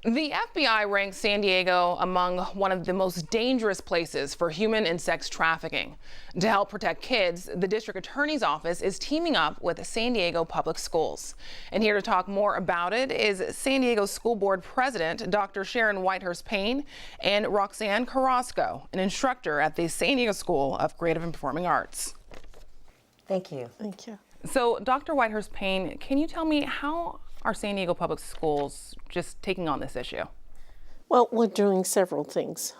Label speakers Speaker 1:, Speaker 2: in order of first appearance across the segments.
Speaker 1: The FBI ranks San Diego among one of the most dangerous places for human and sex trafficking. To help protect kids, the district attorney's office is teaming up with San Diego Public Schools. And here to talk more about it is San Diego School Board President Dr. Sharon Whitehurst-Payne and Roxane Carrasco, an instructor at the San Diego School of Creative and Performing Arts.
Speaker 2: Thank you.
Speaker 3: Thank you.
Speaker 1: So, Dr. Whitehurst-Payne, can you tell me how are San Diego Public Schools just taking on this issue?
Speaker 3: Well, we're doing several things.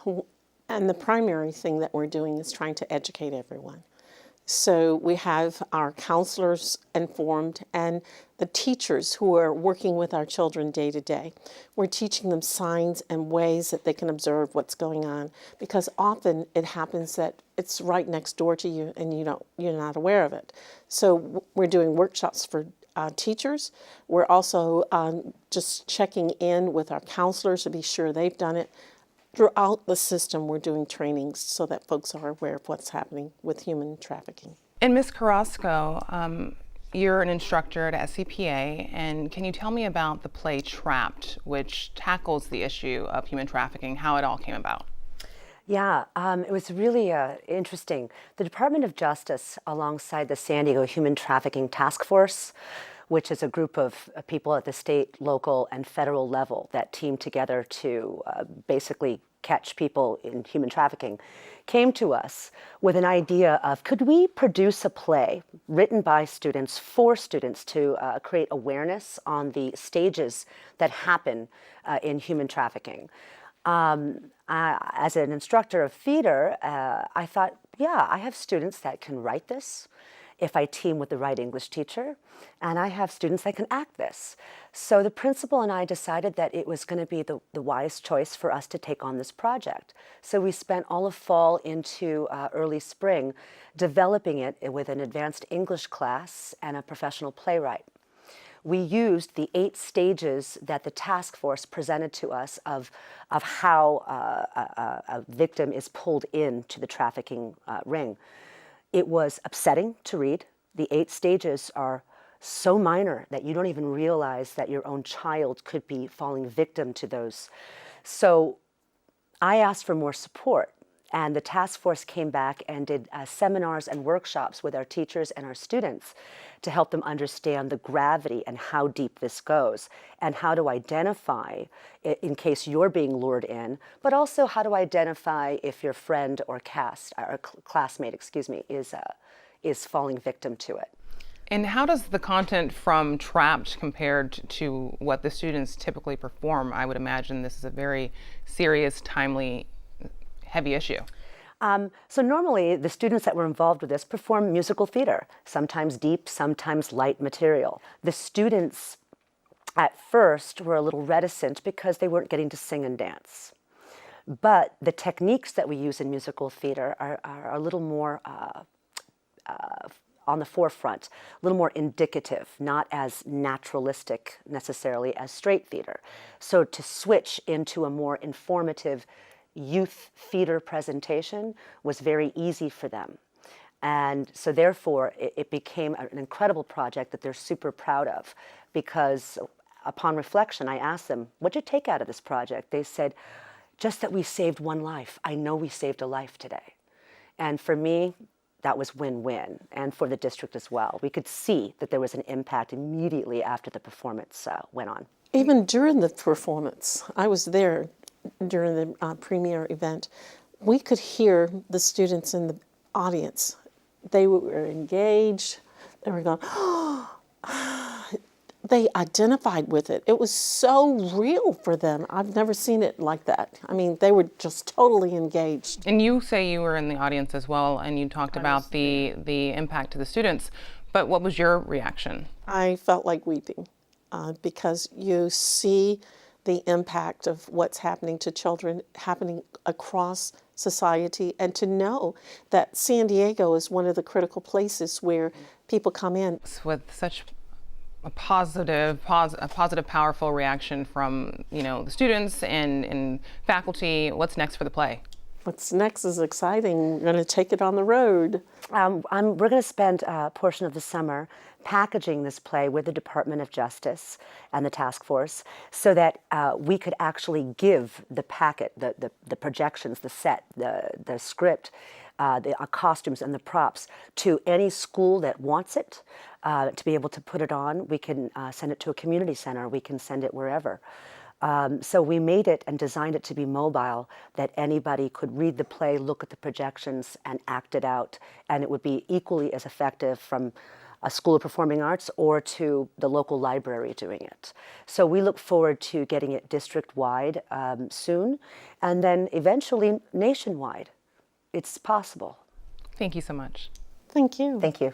Speaker 3: And the primary thing that we're doing is trying to educate everyone. So we have our counselors informed and the teachers who are working with our children day to day. We're teaching them signs and ways that they can observe what's going on, because often it happens that it's right next door to you and you're not aware of it. So we're doing workshops for teachers. We're also just checking in with our counselors to be sure they've done it. Throughout the system, we're doing trainings so that folks are aware of what's happening with human trafficking.
Speaker 1: And Ms. Carrasco, you're an instructor at SCPA, and can you tell me about the play Trapped, which tackles the issue of human trafficking, how it all came about?
Speaker 2: Yeah, it was really interesting. The Department of Justice, alongside the San Diego Human Trafficking Task Force, which is a group of people at the state, local, and federal level that team together to basically catch people in human trafficking, came to us with an idea of, could we produce a play written by students for students to create awareness on the stages that happen in human trafficking? As an instructor of theater, I thought, yeah, I have students that can write this if I team with the right English teacher, and I have students that can act this. So the principal and I decided that it was going to be the wise choice for us to take on this project. So we spent all of fall into early spring developing it with an advanced English class and a professional playwright. We used the 8 stages that the task force presented to us of how a victim is pulled into the trafficking ring. It was upsetting to read. The 8 stages are so minor that you don't even realize that your own child could be falling victim to those. So I asked for more support, and the task force came back and did seminars and workshops with our teachers and our students to help them understand the gravity and how deep this goes, and how to identify in case you're being lured in, but also how to identify if your friend or classmate, is falling victim to it.
Speaker 1: And how does the content from Trapped compare to what the students typically perform? I would imagine this is a very serious, timely, heavy issue.
Speaker 2: So normally the students that were involved with this perform musical theater, sometimes deep, sometimes light material. The students at first were a little reticent because they weren't getting to sing and dance. But the techniques that we use in musical theater are a little more on the forefront, a little more indicative, not as naturalistic necessarily as straight theater. So to switch into a more informative youth theater presentation was very easy for them. And so therefore it became an incredible project that they're super proud of, because upon reflection I asked them, what'd you take out of this project? They said, just that we saved one life. I know we saved a life today. And for me, that was win-win, and for the district as well. We could see that there was an impact immediately after the performance went on.
Speaker 3: Even during the performance, I was there during the premiere event, we could hear the students in the audience. They were engaged. They were going, oh, they identified with it. It was so real for them. I've never seen it like that. I mean, they were just totally engaged.
Speaker 1: And you say you were in the audience as well, and you talked about the impact to the students, but what was your reaction?
Speaker 3: I felt like weeping because you see the impact of what's happening to children, happening across society, and to know that San Diego is one of the critical places where people come in.
Speaker 1: With such a positive, powerful reaction from the students and faculty, what's next for the play?
Speaker 3: What's next is exciting. We're going to take it on the road.
Speaker 2: We're going to spend a portion of the summer packaging this play with the Department of Justice and the task force so that we could actually give the packet, the projections, the set, the script, the costumes and the props to any school that wants it to be able to put it on. We can send it to a community center. We can send it wherever. So we made it and designed it to be mobile, that anybody could read the play, look at the projections, and act it out. And it would be equally as effective from a school of performing arts or to the local library doing it. So we look forward to getting it district-wide soon, and then eventually nationwide. It's possible.
Speaker 1: Thank you so much.
Speaker 3: Thank you.
Speaker 2: Thank you.